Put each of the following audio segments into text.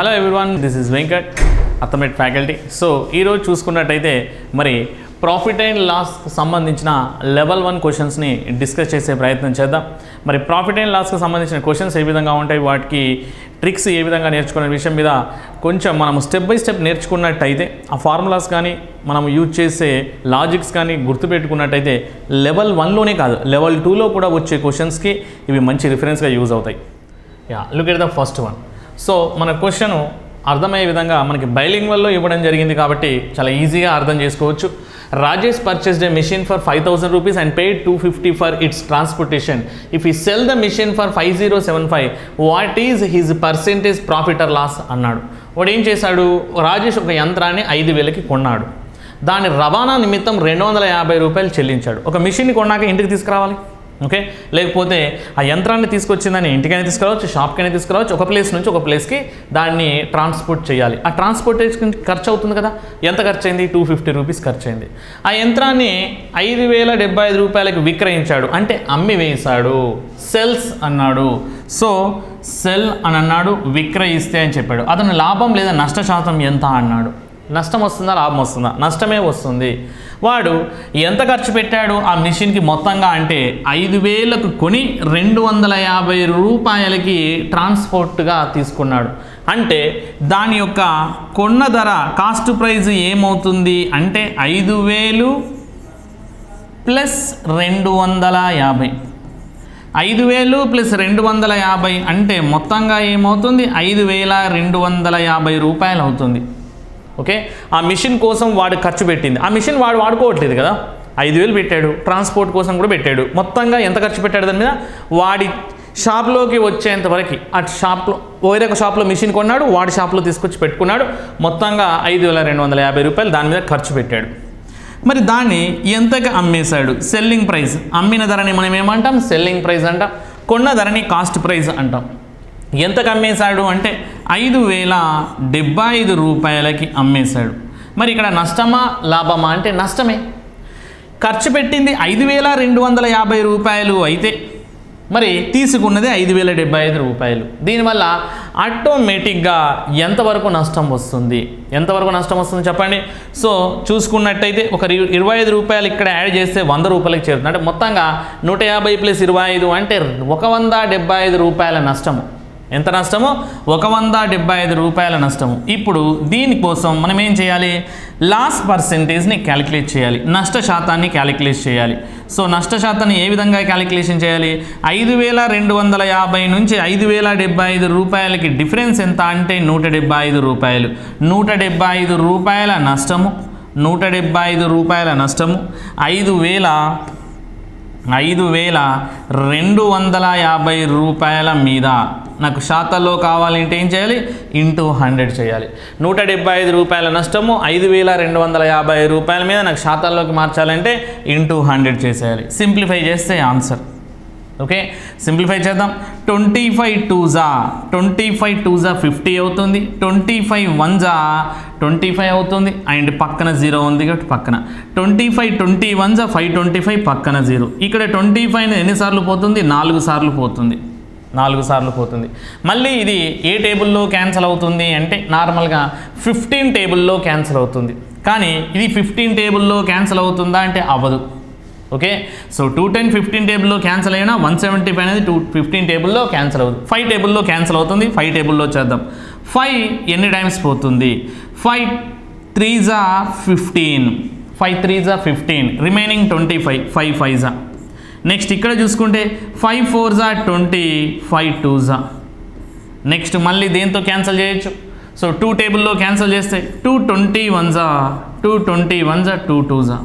Hello everyone, this is Venkat, అథమెట్ faculty. So ఈరోజు చూసుకున్నట్టయితే మరి ప్రాఫిట్ అండ్ లాస్కి సంబంధించిన లెవెల్ 1 క్వశ్చన్స్ని డిస్కస్ చేసే ప్రయత్నం చేద్దాం. మరి ప్రాఫిట్ అండ్ లాస్కి సంబంధించిన క్వశ్చన్స్ ఏ విధంగా ఉంటాయి, వాటికి ట్రిక్స్ ఏ విధంగా నేర్చుకునే విషయం మీద కొంచెం మనం స్టెప్ బై స్టెప్ నేర్చుకున్నట్టయితే ఆ ఫార్ములాస్ కానీ మనం యూజ్ చేసే లాజిక్స్ కానీ గుర్తుపెట్టుకున్నట్టయితే లెవెల్ 1లోనే కాదు లెవెల్ 2లో కూడా వచ్చే క్వశ్చన్స్కి ఇవి మంచి రిఫరెన్స్గా యూజ్ అవుతాయి. Look at the first one. So మన క్వశ్చన్ అర్థమయ్యే విధంగా మనకి బైలింగ్వల్లో ఇవ్వడం జరిగింది కాబట్టి చాలా ఈజీగా అర్థం చేసుకోవచ్చు. Rajesh purchased a machine for 5,000 rupees and paid 250 for its transportation. If he sell the machine for 5075, what is his percentage profit or loss అన్నాడు. వాడు ఏం చేశాడు, రాజేష్ ఒక యంత్రాన్ని 5,000కి కొన్నాడు. దాని రవాణా నిమిత్తం 250 రూపాయలు చెల్లించాడు. ఒక మిషన్ని కొన్నాక ఇంటికి తీసుకురావాలి, ఓకే, లేకపోతే ఆ యంత్రాన్ని తీసుకొచ్చిందని ఇంటికైనా తీసుకురావచ్చు, షాప్కైనా తీసుకురావచ్చు, ఒక ప్లేస్ నుంచి ఒక ప్లేస్కి దాన్ని ట్రాన్స్పోర్ట్ చేయాలి. ఆ ట్రాన్స్పోర్టేషన్ ఖర్చు అవుతుంది కదా, ఎంత ఖర్చు అయింది, 250 రూపీస్ ఖర్చు అయింది. ఆ యంత్రాన్ని 5,075 రూపాయలకి విక్రయించాడు, అంటే అమ్మి వేశాడు, సెల్స్ అన్నాడు. సో సెల్ అని అన్నాడు, విక్రయిస్తే అని చెప్పాడు. అతను లాభం లేదా నష్ట శాతం ఎంత అన్నాడు. నష్టం వస్తుందా లాభం వస్తుందా, నష్టమే వస్తుంది. వాడు ఎంత ఖర్చు పెట్టాడు ఆ మిషన్కి మొత్తంగా అంటే 5,000కు కొని 250 రూపాయలకి ట్రాన్స్పోర్ట్గా తీసుకున్నాడు. అంటే దాని యొక్క కొన్న ధర కాస్ట్ ప్రైస్ ఏమవుతుంది అంటే 5,000 ప్లస్ 250. 5,000 ప్లస్ 250 అంటే మొత్తంగా ఏమవుతుంది, 5,250 రూపాయలు అవుతుంది. ఓకే, ఆ మిషన్ కోసం వాడు ఖర్చు పెట్టింది. ఆ మిషన్ వాడు వాడుకోవట్లేదు కదా, 5,000 పెట్టాడు, ట్రాన్స్పోర్ట్ కోసం కూడా పెట్టాడు. మొత్తంగా ఎంత ఖర్చు పెట్టాడు దాని మీద, వాడి షాప్లోకి వచ్చేంత వరకు ఆ షాప్లో వేరే ఒక షాప్లో మిషన్ కొన్నాడు, వాడి షాప్లో తీసుకొచ్చి పెట్టుకున్నాడు. మొత్తంగా 5,250 రూపాయలు దాని మీద ఖర్చు పెట్టాడు. మరి దాన్ని ఎంతగా అమ్మేశాడు, సెల్లింగ్ ప్రైస్. అమ్మిన ధరని మనం ఏమంటాం, సెల్లింగ్ ప్రైస్ అంటాం. కొన్న ధరని కాస్ట్ ప్రైస్ అంటాం. ఎంతకు అమ్మేశాడు అంటే 5,075 రూపాయలకి అమ్మేశాడు. మరి ఇక్కడ నష్టమా లాభమా అంటే నష్టమే. ఖర్చు పెట్టింది 5,250 రూపాయలు అయితే మరి తీసుకున్నది 5,075 రూపాయలు. దీనివల్ల ఆటోమేటిక్గా ఎంతవరకు నష్టం వస్తుంది, ఎంతవరకు నష్టం వస్తుంది చెప్పండి. సో చూసుకున్నట్టయితే ఒక 25 రూపాయలు ఇక్కడ యాడ్ చేస్తే 100 రూపాయలకి చేరుతుంది. అంటే మొత్తంగా 150 ప్లస్ 25 అంటే 175 రూపాయల నష్టము. ఎంత నష్టము, 175 రూపాయల నష్టము. ఇప్పుడు దీనికోసం మనం ఏం చేయాలి, లాస్ పర్సెంటేజ్ని క్యాలిక్యులేట్ చేయాలి, నష్ట శాతాన్ని క్యాలిక్యులేట్ చేయాలి. సో నష్ట శాతాన్ని ఏ విధంగా క్యాలిక్యులేషన్ చేయాలి, 5,250 నుంచి 5,075 రూపాయలకి డిఫరెన్స్ ఎంత అంటే 175 రూపాయలు. 175 రూపాయల నష్టము, 175 రూపాయల నష్టము 5,250 రూపాయల మీద నాకు శాతాల్లో కావాలంటే ఏం చేయాలి, ఇంటూ 100 చేయాలి. 175 రూపాయల నష్టము 5,250 రూపాయల మీద నాకు శాతాల్లోకి మార్చాలంటే ఇంటూ 100 చేసేయాలి. సింప్లిఫై చేస్తే ఆన్సర్. ఓకే, సింప్లిఫై చేద్దాం. 25 2 జా 50 అవుతుంది. 25 1 జా 25 అవుతుంది. అండ్ పక్కన 0 ఉంది కాబట్టి పక్కన 25 21 జా 525 పక్కన 0. ఇక్కడ 25 ఎన్నిసార్లు పోతుంది, 4 సార్లు పోతుంది. 4 సార్లు పోతుంది. మళ్ళీ ఇది ఏ టేబుల్లో క్యాన్సిల్ అవుతుంది అంటే నార్మల్గా 15 టేబుల్లో క్యాన్సిల్ అవుతుంది. కానీ ఇది 15 టేబుల్లో క్యాన్సిల్ అవుతుందా అంటే అవ్వదు. ఓకే, సో 210 15 టేబుల్లో క్యాన్సిల్ అయినా 175 అనేది 15 టేబుల్లో క్యాన్సిల్ అవుతుంది. 5 టేబుల్లో క్యాన్సిల్ అవుతుంది. 5 టేబుల్లో చేద్దాం. 5 ఎన్ని టైమ్స్ పోతుంది, 5 3 జా 15, 5 3 జా 15, రిమైనింగ్ 25, 5 5 జా. నెక్స్ట్ ఇక్కడ చూసుకుంటే 5 4 జా 20, 5 2 జా. నెక్స్ట్ మళ్ళీ దేంతో క్యాన్సిల్ చేయొచ్చు, సో 2 టేబుల్లో క్యాన్సిల్ చేస్తే 221 జా 221 జా 2 2 జా.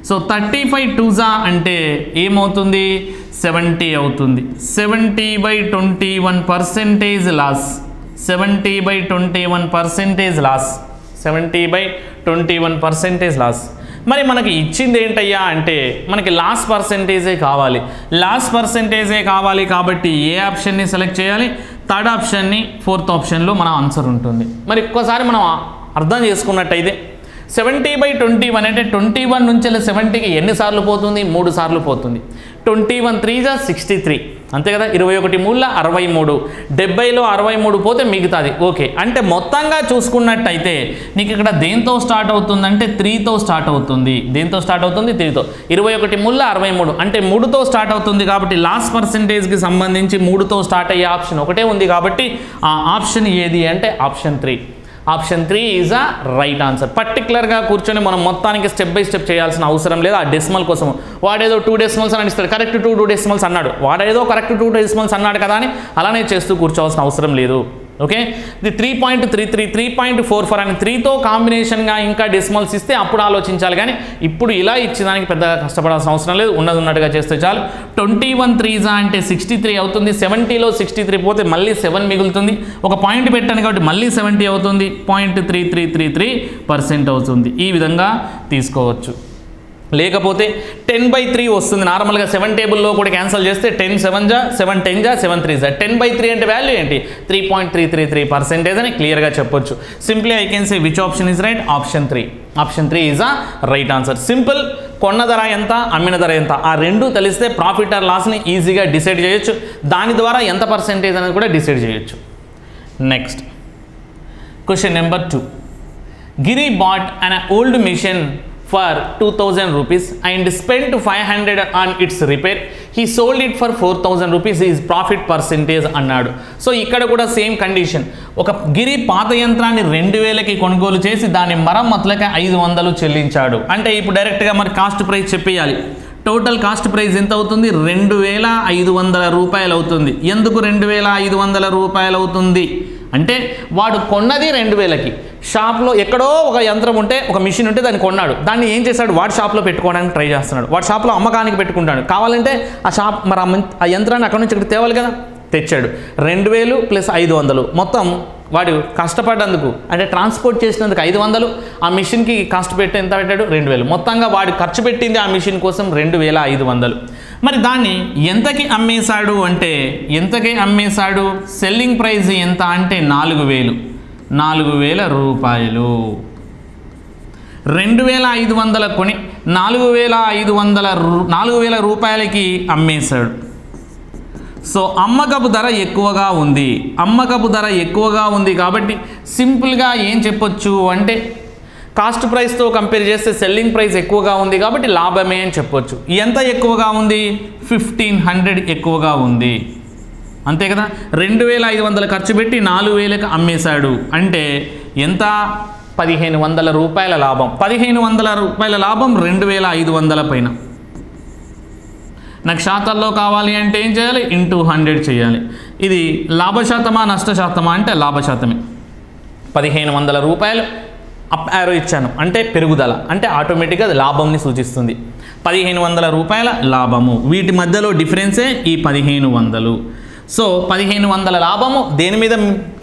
సో 35 2 జా అంటే ఏమవుతుంది, 70 అవుతుంది. 70/21% లాస్, 70/21% లాస్, 70/21% లాస్. మరి మనకి ఇచ్చింది ఏంటయ్యా అంటే మనకి లాస్ పర్సెంటేజే కావాలి. లాస్ పర్సెంటేజే కావాలి కాబట్టి ఏ ఆప్షన్ని సెలెక్ట్ చేయాలి, థర్డ్ ఆప్షన్ని, ఫోర్త్ ఆప్షన్లో మన ఆన్సర్ ఉంటుంది. మరి ఒక్కసారి మనం అర్థం చేసుకున్నట్టయితే 70/21 అంటే 21 నుంచి 70కి ఎన్నిసార్లు పోతుంది, 3 సార్లు పోతుంది. 21 3 జా 63, అంతే కదా, 21 మూల 63, 70లో 63 పోతే మిగతాది. ఓకే, అంటే మొత్తంగా చూసుకున్నట్టయితే నీకు ఇక్కడ దేంతో స్టార్ట్ అవుతుందంటే 3తో స్టార్ట్ అవుతుంది. దేంతో స్టార్ట్ అవుతుంది? 3తో. 21 మూల 63 అంటే 3తో స్టార్ట్ అవుతుంది కాబట్టి లాస్ పర్సెంటేజ్కి సంబంధించి 3తో స్టార్ట్ అయ్యే ఆప్షన్ ఒకటే ఉంది కాబట్టి ఆ ఆప్షన్ ఏది అంటే option 3. Option 3 is a right answer. పర్టికులర్గా కూర్చొని మనం మొత్తానికి స్టెప్ బై స్టెప్ చేయాల్సిన అవసరం లేదు. ఆ డెసిమల్ కోసం వాడేదో 2 డెసిమల్స్ అని ఇస్తాడు, కరెక్ట్ 2 డెసిమల్స్ అన్నాడు, వాడేదో కరెక్ట్ 2 డెసిమల్స్ అన్నాడు కదా అని అలానే చేస్తూ కూర్చోవాల్సిన అవసరం లేదు. ఓకే, ఇది 3.33, 3.44 అని 3తో కాంబినేషన్గా ఇంకా డెసిమల్స్ ఇస్తే అప్పుడు ఆలోచించాలి, కానీ ఇప్పుడు ఇలా ఇచ్చేదానికి పెద్దగా కష్టపడాల్సిన అవసరం లేదు. ఉన్నది ఉన్నట్టుగా చేస్తే చాలు. 21 3s అంటే 63 అవుతుంది. 70లో 63 పోతే మళ్ళీ 7 మిగులుతుంది. ఒక పాయింట్ పెట్టాను కాబట్టి మళ్ళీ 70 అవుతుంది. 0.3333% అవుతుంది. ఈ విధంగా తీసుకోవచ్చు. లేకపోతే 10/3 వస్తుంది. నార్మల్గా 7 టేబుల్లో కూడా క్యాన్సిల్ చేస్తే 10 7 జా 7 10 జా 7 3 జా 10/3 అంటే వాల్యూ ఏంటి? 3.333% అని క్లియర్గా చెప్పొచ్చు. Simply I can say which option is right? Option 3. Option 3 is a right answer. Simple. కొన్న ధర ఎంత, అమ్మిన ధర ఎంత, ఆ రెండు తెలిస్తే ప్రాఫిట్ ఆర్ లాస్ని ఈజీగా డిసైడ్ చేయొచ్చు. దాని ద్వారా ఎంత పర్సెంటేజ్ అనేది కూడా డిసైడ్ చేయొచ్చు. Next question number 2. Giri bought an old machine for 2000 rupees and spent 500 on its repair. He sold it for 4000 rupees. His profit percentage అన్నాడు. సో ఇక్కడ కూడా సేమ్ కండిషన్. ఒక గిరి పాత యంత్రాన్ని 2000కి కొనుగోలు చేసి దాని మరమ్మతులకి 500 చెల్లించాడు. అంటే ఇప్పుడు డైరెక్ట్గా మరి కాస్ట్ ప్రైస్ చెప్పేయాలి. టోటల్ కాస్ట్ ప్రైస్ ఎంత అవుతుంది? 2500 రూపాయలు అవుతుంది. ఎందుకు 2500 రూపాయలు అవుతుంది అంటే వాడు కొన్నది 2000కి. షాప్లో ఎక్కడో ఒక యంత్రం ఉంటే, ఒక మిషన్ ఉంటే దాన్ని కొన్నాడు. దాన్ని ఏం చేశాడు? వాడి షాప్లో పెట్టుకోవడానికి ట్రై చేస్తున్నాడు. వాడి షాప్లో అమ్మకానికి పెట్టుకుంటాడు. కావాలంటే ఆ షాప్ మరి ఆ యంత్రాన్ని అక్కడ నుంచి ఇక్కడ తేవాలి కదా, తెచ్చాడు. 2000 + 500 మొత్తం వాడు కష్టపడ్డందుకు అంటే ట్రాన్స్పోర్ట్ చేసినందుకు 500, ఆ మిషన్కి కాస్ట్ పెట్టి ఎంత పెట్టాడు? 2000. మొత్తంగా వాడు ఖర్చు పెట్టింది ఆ మిషన్ కోసం 2500. మరి దాన్ని ఎంతకి అమ్మేశాడు అంటే, ఎంతకి అమ్మేశాడు? సెల్లింగ్ ప్రైస్ ఎంత అంటే 4000 రూపాయలు. 2500 కొని 4000 రూపాయలకి అమ్మేశాడు. సో అమ్మకపు ధర ఎక్కువగా ఉంది. అమ్మకపు ధర ఎక్కువగా ఉంది కాబట్టి సింపుల్గా ఏం చెప్పొచ్చు అంటే కాస్ట్ ప్రైస్తో కంపేర్ చేస్తే సెల్లింగ్ ప్రైస్ ఎక్కువగా ఉంది కాబట్టి లాభమే అని చెప్పొచ్చు. ఎంత ఎక్కువగా ఉంది? 1500 ఎక్కువగా ఉంది. అంతే కదా, 2500 ఖర్చు పెట్టి 4000కి అమ్మేశాడు అంటే ఎంత? 1500 రూపాయల లాభం. 1500 రూపాయల లాభం 2500 పైన. నాకు శాతాల్లో కావాలి అంటే ఏం చేయాలి? ఇంటూ 100 చేయాలి. ఇది లాభశాతమా నష్టశాతమా అంటే లాభశాతమే. 1500 రూపాయలు అప్ యారో ఇచ్చాను అంటే పెరుగుదల, అంటే ఆటోమేటిక్గా అది లాభంని సూచిస్తుంది. 1500 రూపాయల లాభము, వీటి మధ్యలో డిఫరెన్సే ఈ 1500. సో 1500 లాభము దేని మీద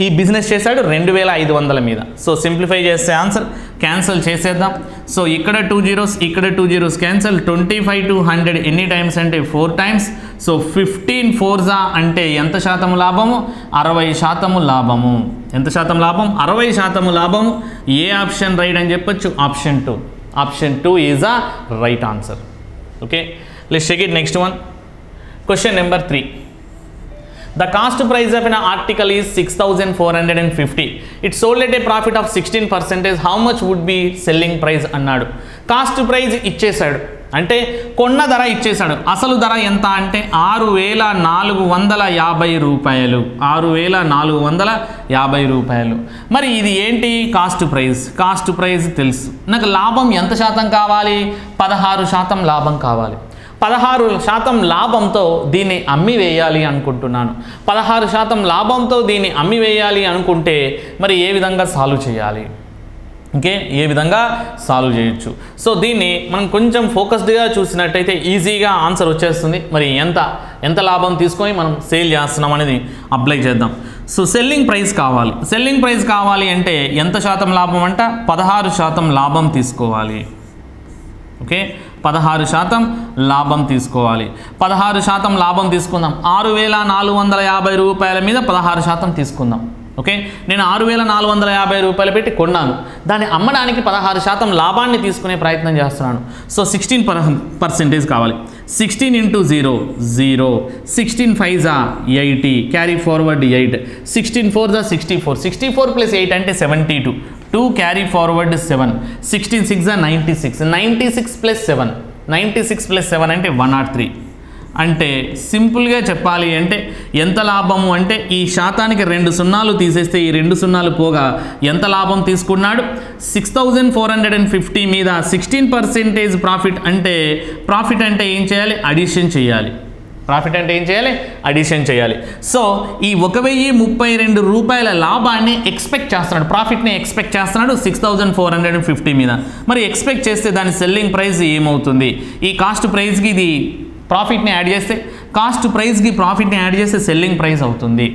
ఈ బిజినెస్ చేశాడు? 2500 మీద. సో సింప్లిఫై చేస్తే ఆన్సర్ క్యాన్సిల్ చేసేద్దాం. సో ఇక్కడ 2 zeros, ఇక్కడ 2 zeros క్యాన్సిల్. 25 to 100 ఎన్ని టైమ్స్ అంటే 4 టైమ్స్. సో 15 4s అంటే ఎంత శాతం లాభము? 60% లాభము. ఎంత శాతం లాభం? 60% లాభము. ఏ ఆప్షన్ రైట్ అని చెప్పొచ్చు? Option 2. Option 2 is a right answer. Okay, let's check it. Next one, question number 3. The cost price of an article is 6450. It sold at a profit of 16%. How much would be selling price అన్నాడు. Cost price ఇచ్చేశాడు అంటే కొన్న ధర ఇచ్చేశాడు. అసలు ధర ఎంత అంటే 6450 రూపాయలు. 6450 రూపాయలు. మరి ఇది ఏంటి? Cost price. కాస్ట్ ప్రైస్ తెలుసు. నాకు లాభం ఎంత శాతం కావాలి? 16% లాభం కావాలి. 16% లాభంతో దీన్ని అమ్మి వేయాలి అనుకుంటున్నాను. 16% లాభంతో దీన్ని అమ్మి వేయాలి అనుకుంటే మరి ఏ విధంగా సాల్వ్ చేయాలి? ఓకే, ఏ విధంగా సాల్వ్ చేయొచ్చు? సో దీన్ని మనం కొంచెం ఫోకస్డ్గా చూసినట్టయితే ఈజీగా ఆన్సర్ వచ్చేస్తుంది. మరి ఎంత లాభం తీసుకొని మనం సేల్ చేస్తున్నాం అనేది అప్లై చేద్దాం. సో సెల్లింగ్ ప్రైస్ కావాలి. సెల్లింగ్ ప్రైస్ కావాలి అంటే ఎంత శాతం లాభం అంట? 16% లాభం తీసుకోవాలి. ఓకే, 16% లాభం తీసుకోవాలి. 16% లాభం తీసుకుందాం. 6450 రూపాయల మీద 16% తీసుకుందాం. ఓకే, నేను 6450 రూపాయలు పెట్టి కొన్నాను. దాన్ని అమ్మడానికి 16% లాభాన్ని తీసుకునే ప్రయత్నం చేస్తున్నాను. సో 16% కావాలి. 16 into 0, 0. 16 5s are 80. Carry forward 8. 16 4s are 64. 64 plus 8 ante 72. 2 carry forward 7. 16 6s are 96. 96 plus 7. 96 plus 7 ante 103. అంటే సింపుల్గా చెప్పాలి అంటే ఎంత లాభము అంటే ఈ శాతానికి 2 సున్నాలు తీసేస్తే ఈ 2 సున్నాలు పోగా ఎంత లాభం తీసుకున్నాడు 6450 మీద 16% ప్రాఫిట్ అంటే ఏం చేయాలి అడిషన్ చేయాలి ప్రాఫిట్ అంటే ఏం చేయాలి అడిషన్ చేయాలి సో ఈ 1032 రూపాయల లాభాన్ని ఎక్స్పెక్ట్ చేస్తున్నాడు ప్రాఫిట్ని ఎక్స్పెక్ట్ చేస్తున్నాడు 6450 మీద మరి ఎక్స్పెక్ట్ చేస్తే దాని సెల్లింగ్ ప్రైస్ ఏమవుతుంది ఈ కాస్ట్ ప్రైస్కి ఇది ప్రాఫిట్ని యాడ్ చేస్తే కాస్ట్ ప్రైస్కి ప్రాఫిట్ని యాడ్ చేస్తే సెల్లింగ్ ప్రైస్ అవుతుంది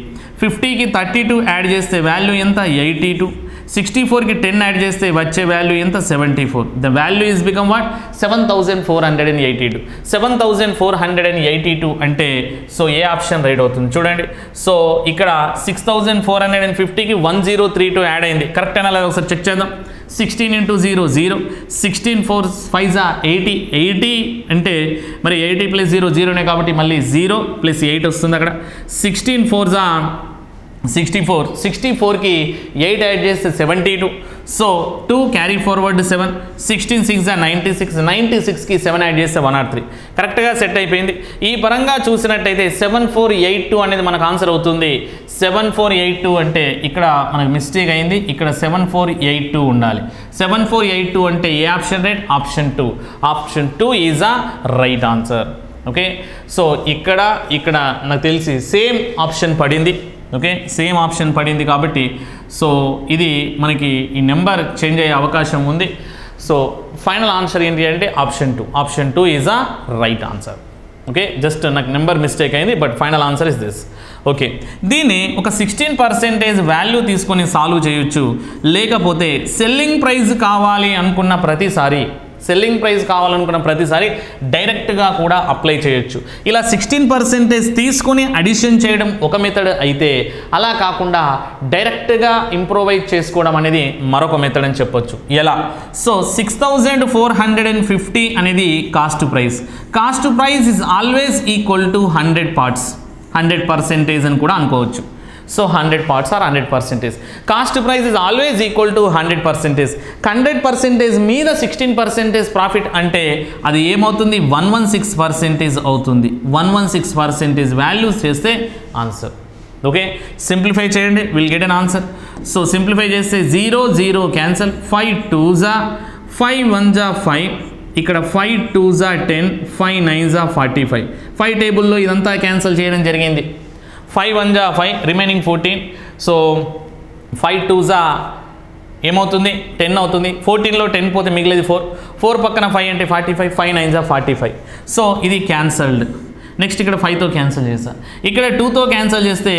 50కి 32 యాడ్ చేస్తే వాల్యూ ఎంత 82 64కి 10 యాడ్ చేస్తే వచ్చే వాల్యూ ఎంత 74 the value is become what 7482 7482 అంటే సో ఏ ఆప్షన్ రైట్ అవుతుంది చూడండి సో ఇక్కడ 6450కి 1032 యాడ్ అయింది కరెక్ట్ అయినా లేదా ఒకసారి చెక్ చేద్దాం 16 into 0 0 16 4 5s are 80 80 అంటే మరి 80 plus 0 0నే కాబట్టి మళ్ళీ 0 plus 8 వస్తుంది అక్కడ 16 4s are 64 64కి 8 యాడ్ చేస్తే 72 so 2 carry forward 7 16 6s are 96 96కి 7 add చేస్తే 103 కరెక్ట్గా సెట్ అయిపోయింది ఈ పరంగా చూసినట్టయితే 7482 అనేది మనకు ఆన్సర్ అవుతుంది 7482 అంటే ఇక్కడ మనకు మిస్టేక్ అయింది ఇక్కడ 7482 ఉండాలి 7482 అంటే ఏ option right option 2 is a right answer okay so ఇక్కడ నాకు తెలిసి సేమ్ ఆప్షన్ పడింది ఓకే సేమ్ ఆప్షన్ పడింది కాబట్టి సో ఇది మనకి ఈ నెంబర్ చేంజ్ అయ్యే అవకాశం ఉంది సో ఫైనల్ ఆన్సర్ ఏంటి అంటే option 2 is a right answer okay just నాకు నెంబర్ మిస్టేక్ అయింది but final answer is this okay దీన్ని ఒక 16% వాల్యూ తీసుకొని సాల్వ్ చేయొచ్చు లేకపోతే సెల్లింగ్ ప్రైస్ కావాలి అనుకున్న ప్రతిసారి డైరెక్ట్గా కూడా అప్లై చేయొచ్చు ఇలా 16% తీసుకొని అడిషన్ చేయడం ఒక మెథడ్ అయితే అలా కాకుండా డైరెక్ట్గా ఇంప్రూవైజ్ చేసుకోవడం అనేది మరొక మెథడ్ అని చెప్పొచ్చు ఎలా సో 6450 అనేది cost price is always equal to 100 parts 100% అని కూడా అనుకోవచ్చు so 100 parts are 100%. Cost price is always equal to 100%. 100% మీద 16% ప్రాఫిట్ అంటే అది ఏమవుతుంది 116% అవుతుంది. 116% వాల్యూస్ చేస్తే ఆన్సర్. ఓకే, సింప్లిఫై చేయండి, will get an answer. So simplify చేస్తే 0 0 క్యాన్సల్, 5 2s 5 1s 5, ఇక్కడ 5 2s 10, 5 9s 45. 5 టేబుల్లో ఇదంతా క్యాన్సల్ చేయడం జరిగింది. 5 1s 5, రిమైనింగ్ 14. సో 5 2s ఏమవుతుంది 10 అవుతుంది. 14లో 10 పోతే మిగిలేది 4. 4 పక్కన 5 అంటే 45, 5 9s 45. సో ఇది క్యాన్సల్డ్. నెక్స్ట్ ఇక్కడ 5తో క్యాన్సిల్ చేస్తా, ఇక్కడ 2తో క్యాన్సిల్ చేస్తే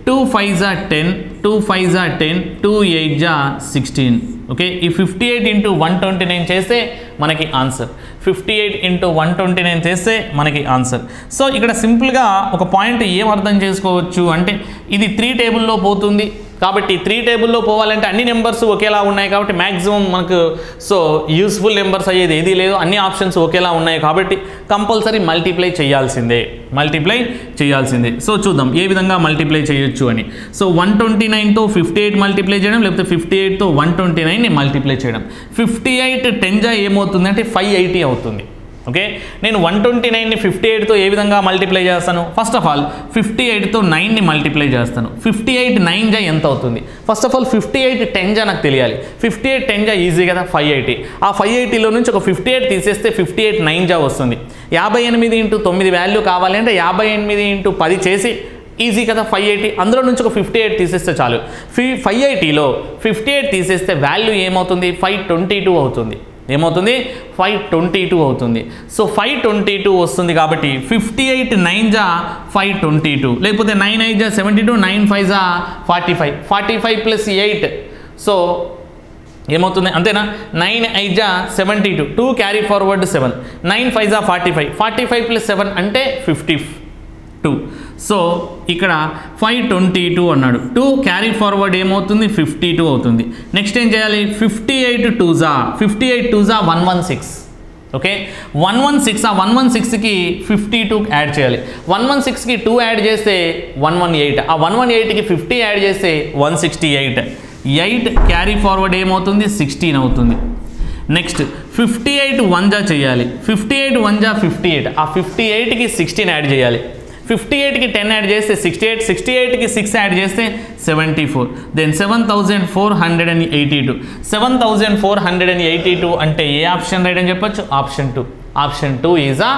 2 5s 10, 2 5s 10, 2 8s 16. ఓకే, ఈ 58 ఇంటూ 129 చేస్తే మనకి ఆన్సర్. 58 ఇంటూ 129 చేస్తే మనకి ఆన్సర్. సో ఇక్కడ సింపుల్గా ఒక పాయింట్ ఏం అర్థం చేసుకోవచ్చు అంటే ఇది 3 టేబుల్లో పోతుంది కాబట్టి 3 టేబుల్లో పోవాలంటే అన్ని నెంబర్స్ ఒకేలా ఉన్నాయి కాబట్టి మ్యాక్సిమం మనకు సో యూస్ఫుల్ నెంబర్స్ అయ్యేది ఏదీ లేదు, అన్ని ఆప్షన్స్ ఒకేలా ఉన్నాయి కాబట్టి కంపల్సరీ మల్టిప్లై చేయాల్సిందే. సో చూద్దాం ఏ విధంగా మల్టిప్లై చేయొచ్చు అని. సో 129తో 58 మల్టిప్లై చేయడం, లేకపోతే 58తో 129ని మల్టిప్లై చేయడం. 58 10 ఏమవుతుంది అంటే 580 అవుతుంది. ఓకే, నేను 129ని 58తో ఏ విధంగా మల్టిప్లై చేస్తాను? ఫస్ట్ ఆఫ్ ఆల్ 58తో 9ని మల్టిప్లై చేస్తాను. 58 9 ఎంత అవుతుంది? ఫస్ట్ ఆఫ్ ఆల్ 58 10 నాకు తెలియాలి. 58 10 ఈజీ కదా, 580. ఆ 580లో నుంచి ఒక 58 తీసేస్తే 58 9 వస్తుంది. 58 ఇంటూ 9 వాల్యూ కావాలి అంటే 58 ఇంటూ 10 చేసి ఈజీ కదా 580. అందులో నుంచి ఒక 58 తీసేస్తే చాలు. 580లో 58 తీసేస్తే వాల్యూ ఏమవుతుంది? 522 అవుతుంది. ఏమవుతుంది? 522 అవుతుంది. సో 522 వస్తుంది కాబట్టి 58 9 522, లేకపోతే 9 8 72, 9 5 45, 45 ప్లస్ 8 సో ఏమవుతుంది అంతేనా? 9 8 72, 2 క్యారీ ఫార్వర్డ్ 7, 9 5 45, 45 ప్లస్ 7 అంటే 52. సో ఇక్కడ 522 అన్నాడు, 2 క్యారీ ఫార్వర్డ్ ఏమవుతుంది? 52 అవుతుంది. నెక్స్ట్ ఏం చేయాలి? 58 2s 116. ఓకే 116 ఆ 116కి 52 యాడ్ చేయాలి 116కి 2 యాడ్ చేస్తే 118 ఆ 118కి 50 యాడ్ చేస్తే 168 8 క్యారీ ఫార్వర్డ్ ఏమవుతుంది 16 అవుతుంది నెక్స్ట్ 58 1 జా చేయాలి 58 1 జా 58 ఆ 58కి 16 యాడ్ చేయాలి 58కి 10 యాడ్ చేస్తే 68 68కి 6 యాడ్ చేస్తే 74 దెన్ 7482 అంటే ఏ ఆప్షన్ రైట్ అని చెప్పొచ్చు option 2 is a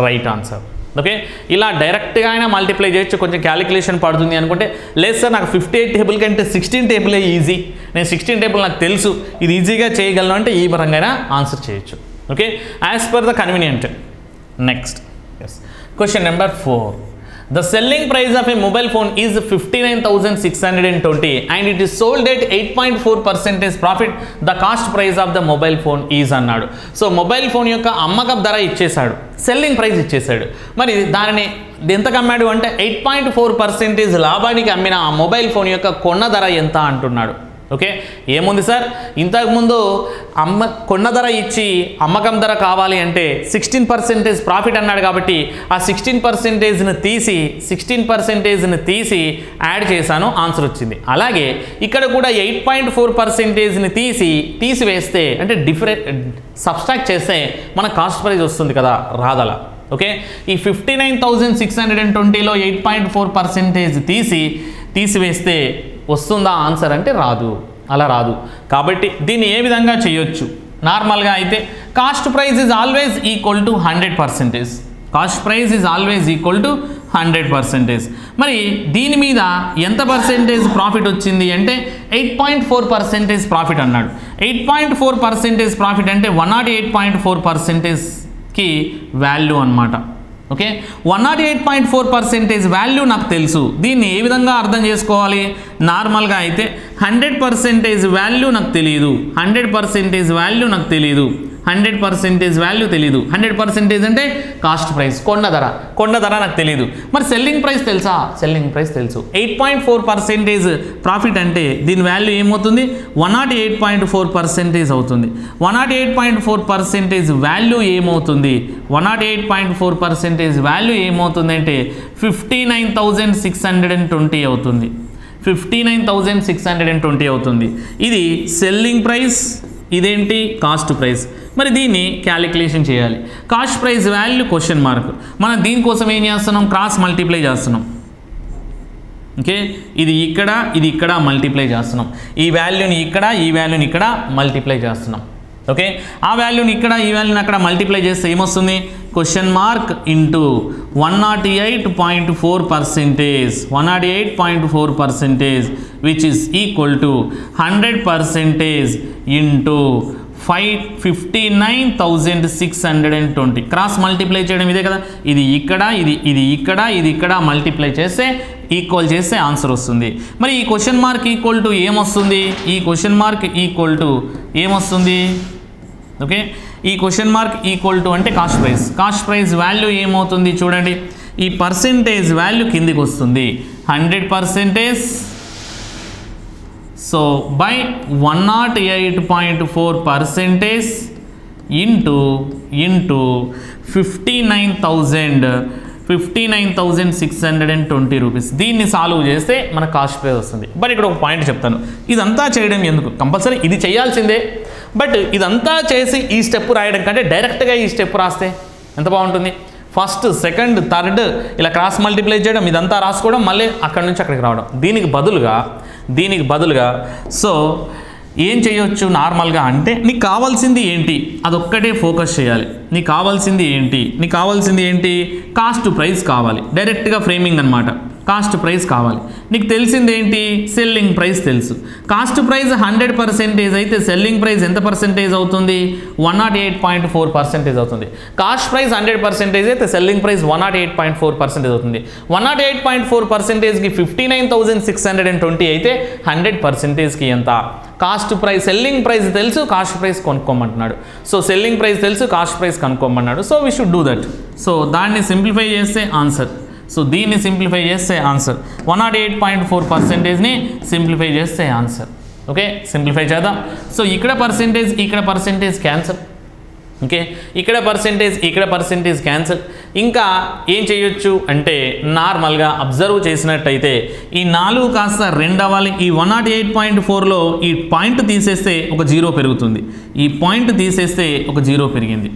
right answer okay ఇలా డైరెక్ట్గా అయినా మల్టిప్లై చేయొచ్చు కొంచెం క్యాలిక్యులేషన్ పడుతుంది అనుకుంటే లేదు సార్ నాకు 58 టేబుల్ కంటే 16 టేబులే ఈజీ నేను 16 టేబుల్ నాకు తెలుసు ఇది ఈజీగా చేయగలను అంటే ఈ పరంగా ఆన్సర్ చేయొచ్చు okay as per the convenient next question number 4 The selling price of a mobile phone is 59,620 and it is sold at 8.4% profit. The cost price of the mobile phone is అన్నాడు so mobile phone యొక్క అమ్మకం ధర ఇచ్చేసాడు selling price ఇచ్చేసాడు మరి దానిని ఎంతకు అమ్మాడు అంటే 8.4% లాభానికి అమ్మిన ఆ మొబైల్ ఫోన్ యొక్క కొన్న ధర ఎంత అంటున్నాడు ఓకే ఏముంది సార్ ఇంతకుముందు కొన్న ధర ఇచ్చి అమ్మకం ధర కావాలి అంటే 16% ప్రాఫిట్ అన్నాడు కాబట్టి ఆ 16%ని తీసి యాడ్ చేశాను ఆన్సర్ వచ్చింది అలాగే ఇక్కడ కూడా 8.4%ని తీసివేస్తే అంటే సబ్స్ట్రాక్ట్ చేస్తే మన కాస్ట్ ప్రైస్ వస్తుంది కదా రాదలా ఓకే ఈ 59,620లో 8.4% తీసివేస్తే వస్తుందా ఆన్సర్ అంటే రాదు అలా రాదు కాబట్టి దీన్ని ఏ విధంగా చేయొచ్చు నార్మల్గా అయితే cost price is always equal to 100% cost price is always equal to 100% మరి దీని మీద ఎంత పర్సెంటేజ్ ప్రాఫిట్ వచ్చింది అంటే 8.4% ప్రాఫిట్ అన్నాడు 8.4% ప్రాఫిట్ అంటే 108.4%కి వాల్యూ అన్నమాట ఓకే 108.4% వాల్యూ నాకు తెలుసు దీన్ని ఏ విధంగా అర్థం చేసుకోవాలి నార్మల్గా అయితే 100% వాల్యూ నాకు తెలియదు 100% వాల్యూ నాకు తెలియదు 100% వాల్యూ తెలియదు 100% అంటే కాస్ట్ ప్రైస్ కొన్న ధర నాకు తెలియదు మరి సెల్లింగ్ ప్రైస్ తెలుసా సెల్లింగ్ ప్రైస్ తెలుసు 8.4% ప్రాఫిట్ అంటే దీని వాల్యూ ఏమవుతుంది 108.4% అవుతుంది 108.4% వాల్యూ ఏమవుతుంది 108.4% వాల్యూ ఏమవుతుంది అంటే 59,620 అవుతుంది 59,620 అవుతుంది ఇది సెల్లింగ్ ప్రైస్ ఇదేంటి కాస్ట్ ప్రైస్ మరి దీన్ని క్యాలిక్యులేషన్ చేయాలి cost price value question mark మనం దీనికోసం ఏం చేస్తున్నాం క్రాస్ మల్టిప్లై చేస్తున్నాం ఓకే ఇది ఇక్కడ మల్టిప్లై చేస్తున్నాం ఈ వాల్యూని ఇక్కడ మల్టిప్లై చేస్తున్నాం ఓకే ఆ వాల్యూని ఇక్కడ ఈ వాల్యూని అక్కడ మల్టిప్లై చేస్తే ఏమొస్తుంది question mark into 108.4% which is equal to 100% into 59,620 cross multiply చేయడం ఇదే కదా ఇది ఇక్కడ మల్టిప్లై చేస్తే ఈక్వల్ చేస్తే ఆన్సర్ వస్తుంది మరి ఈ క్వశ్చన్ మార్క్ ఈక్వల్ టు ఏమొస్తుంది ఈ క్వశ్చన్ మార్క్ ఈక్వల్ టు ఏమొస్తుంది ఓకే ఈ క్వశ్చన్ మార్క్ ఈక్వల్ టు అంటే కాస్ట్ ప్రైస్ వాల్యూ ఏమవుతుంది చూడండి ఈ పర్సెంటేజ్ వాల్యూ కిందికి వస్తుంది 100% సో బై 108.4% ఇంటూ 59,620 రూపీస్ దీన్ని సాల్వ్ చేస్తే మన కాస్ట్ ప్రైస్ వస్తుంది బట్ ఇక్కడ ఒక పాయింట్ చెప్తాను ఇదంతా చేయడం ఎందుకు కంపల్సరీ ఇది చేయాల్సిందే బట్ ఇదంతా చేసి ఈ స్టెప్ రాయడం కంటే డైరెక్ట్గా ఈ స్టెప్ రాస్తే ఎంత బాగుంటుంది ఫస్ట్ సెకండ్ థర్డ్ ఇలా క్రాస్ మల్టిప్లై చేయడం ఇదంతా రాసుకోవడం మళ్ళీ అక్కడి నుంచి అక్కడికి రావడం దీనికి బదులుగా సో ఏం చేయొచ్చు నార్మల్గా అంటే నీకు కావాల్సింది ఏంటి అదొక్కటే ఫోకస్ చేయాలి నీకు కావాల్సింది ఏంటి కాస్ట్ ప్రైస్ కావాలి డైరెక్ట్గా ఫ్రేమింగ్ అన్నమాట కాస్ట్ ప్రైస్ కావాలి నీకు తెలిసింది ఏంటి సెల్లింగ్ ప్రైస్ తెలుసు కాస్ట్ ప్రైస్ 100% అయితే సెల్లింగ్ ప్రైస్ ఎంత పర్సెంటేజ్ అవుతుంది 108.4% అవుతుంది కాస్ట్ ప్రైస్ 100% అయితే సెల్లింగ్ ప్రైస్ 108.4% అవుతుంది 108.4%కి 59,620 అయితే 100%కి ఎంత కాస్ట్ ప్రైస్ సెల్లింగ్ ప్రైస్ తెలుసు కాస్ట్ ప్రైస్ కొనుక్కోమంటున్నాడు సో సెల్లింగ్ ప్రైస్ తెలుసు కాస్ట్ ప్రైస్ కనుక్కోమన్నాడు so we should do that so దాన్ని సింప్లిఫై చేస్తే ఆన్సర్ సో దీన్ని సింప్లిఫై చేస్తే ఆన్సర్ 108.4%ని సింప్లిఫై చేస్తే ఆన్సర్ ఓకే సింప్లిఫై చేద్దాం సో ఇక్కడ పర్సెంటేజ్ క్యాన్సల్ ఓకే, ఇక్కడ పర్సెంటేజ్ క్యాన్సిల్. ఇంకా ఏం చేయొచ్చు అంటే నార్మల్గా అబ్జర్వ్ చేసినట్టయితే ఈ 4 కాస్త 2 అవ్వాలి. ఈ 108.4లో ఈ పాయింట్ తీసేస్తే ఒక 0 పెరుగుతుంది, ఈ పాయింట్ తీసేస్తే ఒక 0 పెరిగింది,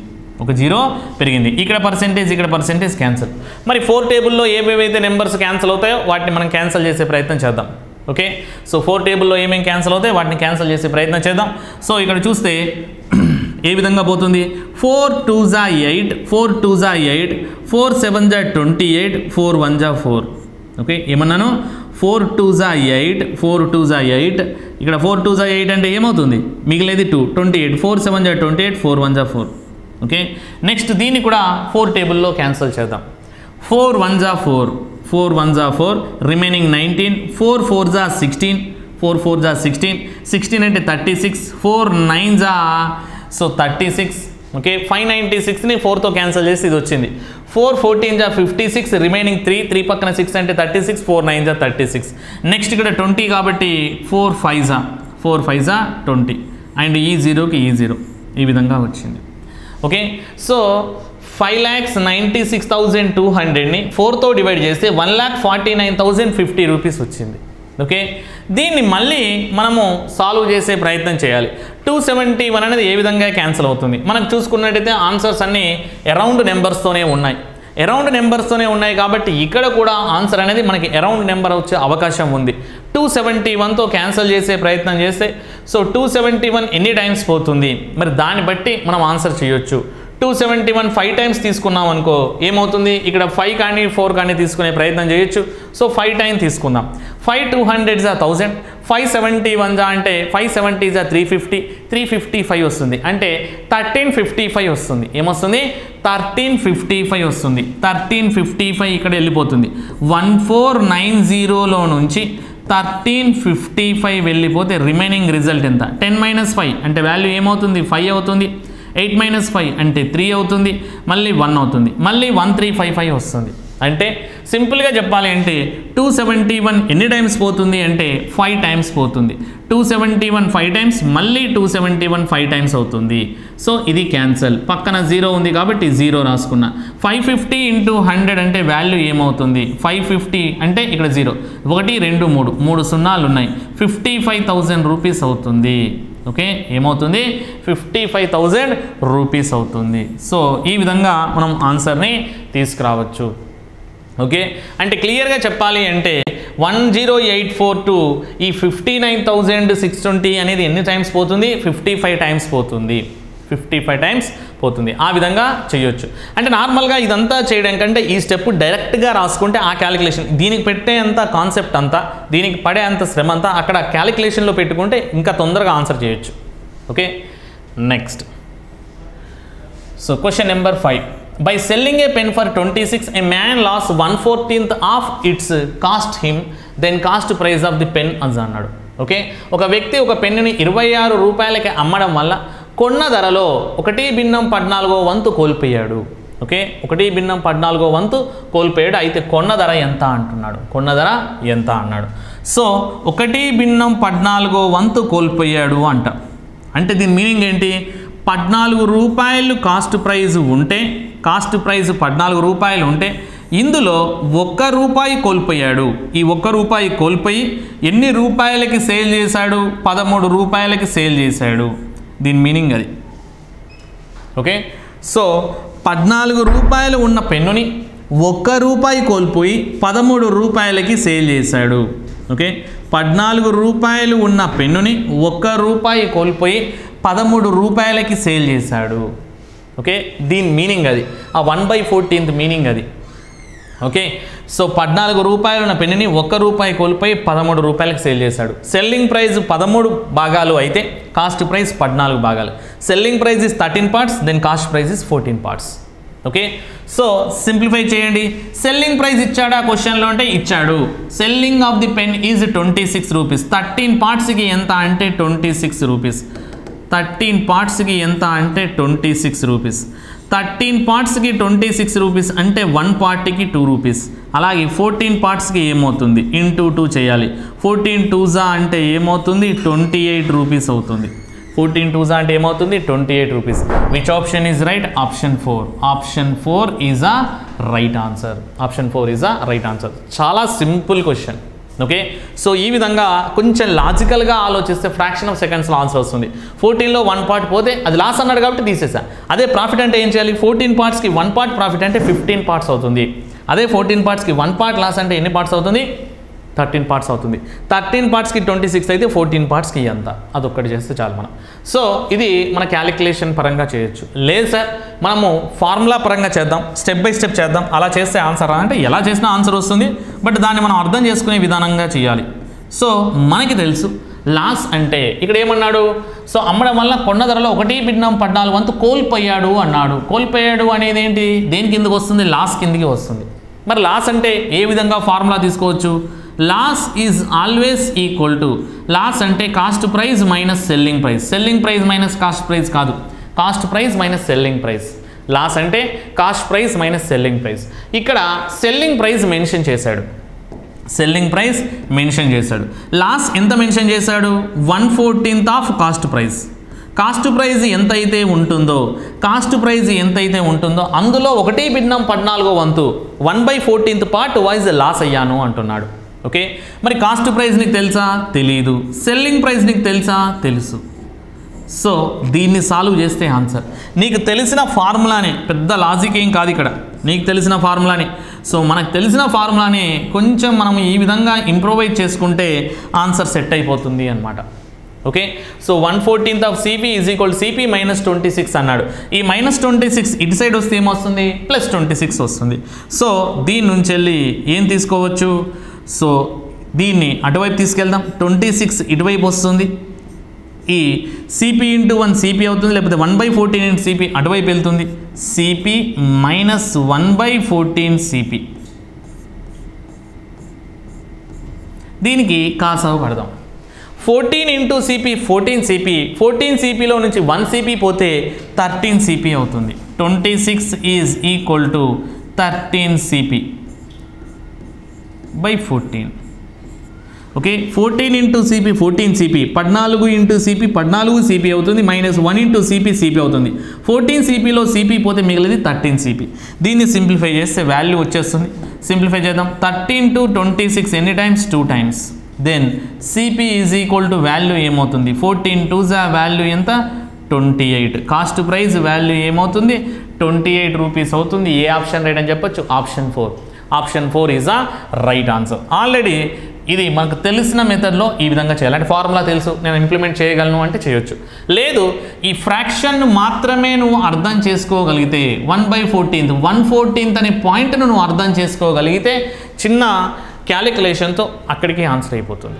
ఇక్కడ పర్సెంటేజ్ క్యాన్సిల్. మరి 4 టేబుల్లో ఏవేవైతే నెంబర్స్ క్యాన్సిల్ అవుతాయో వాటిని మనం క్యాన్సిల్ చేసే ప్రయత్నం చేద్దాం. ఓకే, సో 4 టేబుల్లో ఏమేమి క్యాన్సిల్ అవుతాయి వాటిని క్యాన్సిల్ చేసే ప్రయత్నం చేద్దాం. సో ఇక్కడ చూస్తే ఏ విధంగా పోతుంది, 4 2s 8, 4 2s 8, 4 7s 28, 4 1s 4. Okay, ఏమన్నాను, 4 2s 8, 4 2s 8, ఇక్కడ 4 2s 8 అంటే ఏమవుతుంది, మిగిలేది 2, 28, 4 7s 28, 4 1s 4. ఓకే, నెక్స్ట్ దీన్ని కూడా 4 టేబుల్లో క్యాన్సిల్ చేద్దాం. 4 1s 4, 4 1s 4, remaining 19, 4 4s 16, 4 4s 16, 16 అంటే 36, 4 9s 36. ఓకే, 596ని 4తో క్యాన్సిల్ చేసి ఇది వచ్చింది. 4 14s 56, రిమైనింగ్ 3 పక్కన 6 అంటే 36, 4 9s 36. నెక్స్ట్ ఇక్కడ 20 కాబట్టి 4 5s 20 అండ్ ఈ 0కి ఈ 0 ఈ విధంగా వచ్చింది. ఓకే, సో 5,96,200ని 4తో డివైడ్ చేస్తే 1,49,050 రూపీస్ వచ్చింది. ఓకే, దీన్ని మళ్ళీ మనము సాల్వ్ చేసే ప్రయత్నం చేయాలి. 271 అనేది ఏ విధంగా క్యాన్సిల్ అవుతుంది, మనకు చూసుకున్నట్టయితే ఆన్సర్స్ అన్నీ అరౌండ్ నెంబర్స్తోనే ఉన్నాయి కాబట్టి ఇక్కడ కూడా ఆన్సర్ అనేది మనకి అరౌండ్ నెంబర్ వచ్చే అవకాశం ఉంది. 271తో క్యాన్సిల్ చేసే ప్రయత్నం చేస్తే సో 271 ఎన్ని టైమ్స్ పోతుంది, మరి దాన్ని బట్టి మనం ఆన్సర్ చేయొచ్చు. 271 5 టైమ్స్ తీసుకున్నాం అనుకో ఏమవుతుంది, ఇక్కడ 5 కానీ 4 కానీ తీసుకునే ప్రయత్నం చేయొచ్చు. సో 5 టైమ్స్ తీసుకుందాం. 5 200s 1000, 571 అంటే 570s 350, 355 వస్తుంది అంటే 1355 వస్తుంది. ఏమొస్తుంది, 1355 వస్తుంది. 1355 ఇక్కడ వెళ్ళిపోతుంది. 1490లో నుంచి 1355 వెళ్ళిపోతే రిమైనింగ్ రిజల్ట్ ఎంత, 10 - 5 అంటే వాల్యూ ఏమవుతుంది, 5 అవుతుంది. 8 - 5 అంటే 3 అవుతుంది, మళ్ళీ 1 అవుతుంది, మళ్ళీ 1355 వస్తుంది. అంటే సింపుల్గా చెప్పాలి అంటే 271 ఎన్ని టైమ్స్ పోతుంది అంటే 5 టైమ్స్ పోతుంది. 271 5 టైమ్స్, మళ్ళీ 271 5 టైమ్స్ అవుతుంది. సో ఇది క్యాన్సల్, పక్కన 0 ఉంది కాబట్టి 0 రాసుకున్నా. 550 × 100 అంటే వాల్యూ ఏమవుతుంది, 550 అంటే ఇక్కడ 0 1 2 3 సున్నాలు ఉన్నాయి, 55,000 రూపీస్ అవుతుంది. ఓకే, ఏమవుతుంది, 55,000 రూపీస్ అవుతుంది. సో ఈ విధంగా మనం ఆన్సర్ని తీసుకురావచ్చు. ఓకే, అంటే క్లియర్గా చెప్పాలి అంటే 10842 ఈ 59,620 అనేది ఎన్ని టైమ్స్ పోతుంది, 55 టైమ్స్ పోతుంది. 55 టైమ్స్ పోతుంది. ఆ విధంగా చేయొచ్చు. అంటే నార్మల్గా ఇదంతా చేయడం కంటే ఈ స్టెప్ డైరెక్ట్గా రాసుకుంటే ఆ క్యాలిక్యులేషన్, దీనికి పెట్టే అంత కాన్సెప్ట్ అంతా, దీనికి పడే అంత శ్రమ అంతా అక్కడ క్యాలిక్యులేషన్లో పెట్టుకుంటే ఇంకా తొందరగా ఆన్సర్ చేయొచ్చు. Okay, next. So question number 5. By selling a pen for 26, a man lost 1/14 of its cost him, then cost price of the pen as అన్నాడు. ఓకే, ఒక వ్యక్తి ఒక పెన్నుని 26 రూపాయలకి అమ్మడం వల్ల కొన్న ధరలో 1/14 వంతు కోల్పోయాడు. ఓకే, 1/14 వంతు కోల్పోయాడు. అయితే కొన్న ధర ఎంత అన్నాడు. సో 1/14 వంతు కోల్పోయాడు అంట. అంటే దీని మీనింగ్ ఏంటి, 14 రూపాయలు కాస్ట్ ప్రైజ్ ఉంటే, కాస్ట్ ప్రైజ్ 14 రూపాయలు ఉంటే ఇందులో 1 రూపాయి కోల్పోయాడు. ఈ 1 రూపాయి కోల్పోయి ఎన్ని రూపాయలకి సేల్ చేశాడు, 13 రూపాయలకి సేల్ చేశాడు. దీని మీనింగ్ అది. ఓకే, సో 14 రూపాయలు ఉన్న పెన్నుని 1 రూపాయి కోల్పోయి 13 రూపాయలకి సేల్ చేశాడు. ఓకే, 14 రూపాయలు ఉన్న పెన్నుని 1 రూపాయి కోల్పోయి 13 రూపాయలకి సేల్ చేశాడు. ఓకే, దీని మీనింగ్ అది, ఆ 1/14 మీనింగ్ అది. ఓకే, సో 14 రూపాయలు ఉన్న పెన్నుని 1 రూపాయి కోల్పోయి 13 రూపాయలకి సేల్ చేశాడు. సెల్లింగ్ ప్రైస్ 13 భాగాలు అయితే కాస్ట్ ప్రైస్ 14 భాగాలు. Selling price is 13 parts, then cost price is 14 parts. Okay, so simplify చేయండి. సెల్లింగ్ ప్రైస్ ఇచ్చాడా క్వశ్చన్లో అంటే ఇచ్చాడు. Selling of the pen is 26 rupees. 13 partsకి ఎంత అంటే 26 రూపీస్. 13 partsకి ఎంత అంటే 26 రూపీస్. 13 partsకి 26 రూపీస్ అంటే 1 partకి 2 రూపీస్. అలాగే 14 partsకి ఏమవుతుంది, ఇంటూ 2 చేయాలి. 14 2s అంటే ఏమవుతుంది, 28 రూపీస్ అవుతుంది. 14 2s అంటే ఏమవుతుంది 28 rupees. Which option is right? Option 4. Option 4 is a right answer. Option 4 is a right answer. చాలా సింపుల్ క్వశ్చన్. ఓకే, సో ఈ విధంగా కొంచెం లాజికల్గా ఆలోచిస్తే ఫ్రాక్షన్ ఆఫ్ సెకండ్స్లో ఆన్సర్ వస్తుంది. 14లో 1 పార్ట్ పోతే అది లాస్ అన్నాడు కాబట్టి తీసేసా. అదే ప్రాఫిట్ అంటే ఏం చేయాలి? 14 పార్ట్స్కి 1 పార్ట్ ప్రాఫిట్ అంటే 15 పార్ట్స్ అవుతుంది. అదే 14 పార్ట్స్కి 1 పార్ట్ లాస్ అంటే ఎన్ని పార్ట్స్ అవుతుంది? 13 పార్ట్స్ అవుతుంది. 13 పార్ట్స్కి 26 అయితే 14 పార్ట్స్కి ఎంత? అదొక్కటి చేస్తే చాలు మనం. సో ఇది మన క్యాలిక్యులేషన్ పరంగా చేయొచ్చు. లేదు సార్ మనము ఫార్ములా పరంగా చేద్దాం, స్టెప్ బై స్టెప్ చేద్దాం, అలా చేస్తే ఆన్సర్ అంటే ఎలా చేసినా ఆన్సర్ వస్తుంది, బట్ దాన్ని మనం అర్థం చేసుకునే విధానంగా చేయాలి. సో మనకి తెలుసు లాస్ అంటే ఇక్కడ ఏమన్నాడు? సో అమ్మడం వల్ల కొన్న ధరలో 1/14 వంతు కోల్పోయాడు అన్నాడు. కోల్పోయాడు అనేది ఏంటి? దేని కిందకి వస్తుంది? లాస్ కిందకి వస్తుంది. మరి లాస్ అంటే ఏ విధంగా ఫార్ములా తీసుకోవచ్చు? Loss is always equal to, loss అంటే cost price minus selling price. Selling price minus cost price కాదు, cost price minus selling price. Loss అంటే cost price minus selling price. ఇక్కడ సెల్లింగ్ ప్రైస్ మెన్షన్ చేశాడు, selling price mention చేశాడు. Loss ఎంత mention చేశాడు? 1/14 of cost price. Cost price ఎంతైతే ఉంటుందో, cost price ఎంతైతే ఉంటుందో అందులో 1/14 వంతు 1/14 పార్ట్ వైజ్ లాస్ అయ్యాను అంటున్నాడు. ఓకే, మరి కాస్ట్ ప్రైస్ నీకు తెలుసా? తెలీదు. సెల్లింగ్ ప్రైస్ నీకు తెలుసా? తెలుసు. సో దీన్ని సాల్వ్ చేస్తే ఆన్సర్ నీకు తెలిసిన ఫార్ములానే, పెద్ద లాజిక్ ఏం కాదు ఇక్కడ, నీకు తెలిసిన ఫార్ములానే. సో మనకు తెలిసిన ఫార్ములానే కొంచెం మనం ఈ విధంగా ఇంప్రూవైజ్ చేసుకుంటే ఆన్సర్ సెట్ అయిపోతుంది అన్నమాట. Okay, so 1/14 of CP is equal CP minus 26 అన్నాడు. ఈ మైనస్ 26 ఇటు సైడ్ వస్తే ఏమొస్తుంది? ప్లస్ 26 వస్తుంది. సో దీని నుంచి వెళ్ళి ఏం తీసుకోవచ్చు? సో దీన్ని అటువైపు తీసుకెళ్దాం. 26 ఇటువైపు వస్తుంది. ఈ సిపి ఇంటూ 1 సిపి అవుతుంది, లేకపోతే 1/14 ఇంటూ సిపి అటువైపు వెళ్తుంది. CP minus 1/14 CP. దీనికి కాసావు కడదాం. 14 ఇంటూ సిపి 14 సిపి, 14 సిపిలో నుంచి 1 సిపి పోతే 13 సిపి అవుతుంది. 26 is equal to 13 CP by 14. Okay, 14 into CP 14 CP, 14 into CP 14 CP అవుతుంది, మైనస్ 1 ఇంటూ సిపి సిపి అవుతుంది. 14 సిపిలో సిపి పోతే మిగిలింది 13 సిపి. దీన్ని సింప్లిఫై చేస్తే వాల్యూ వచ్చేస్తుంది. సింప్లిఫై చేద్దాం. 13 to 26 ఎన్ని times? 2 times. Then CP is equal to value ఏమవుతుంది? 14 2s వాల్యూ ఎంత? 28. కాస్ట్ ప్రైస్ వాల్యూ ఏమవుతుంది? 28 రూపీస్ అవుతుంది. ఏ ఆప్షన్ రైట్ అని చెప్పొచ్చు? Option 4. Option 4 is a right answer. Already ఇది మనకు తెలిసిన మెథడ్లో ఈ విధంగా చేయాలి. అంటే ఫార్ములా తెలుసు, నేను ఇంప్లిమెంట్ చేయగలను అంటే చేయొచ్చు. లేదు ఈ ఫ్రాక్షన్ మాత్రమే నువ్వు అర్థం చేసుకోగలిగితే 1/14 1/14 అనే పాయింట్ను నువ్వు అర్థం చేసుకోగలిగితే చిన్న క్యాలిక్యులేషన్తో అక్కడికి ఆన్సర్ అయిపోతుంది.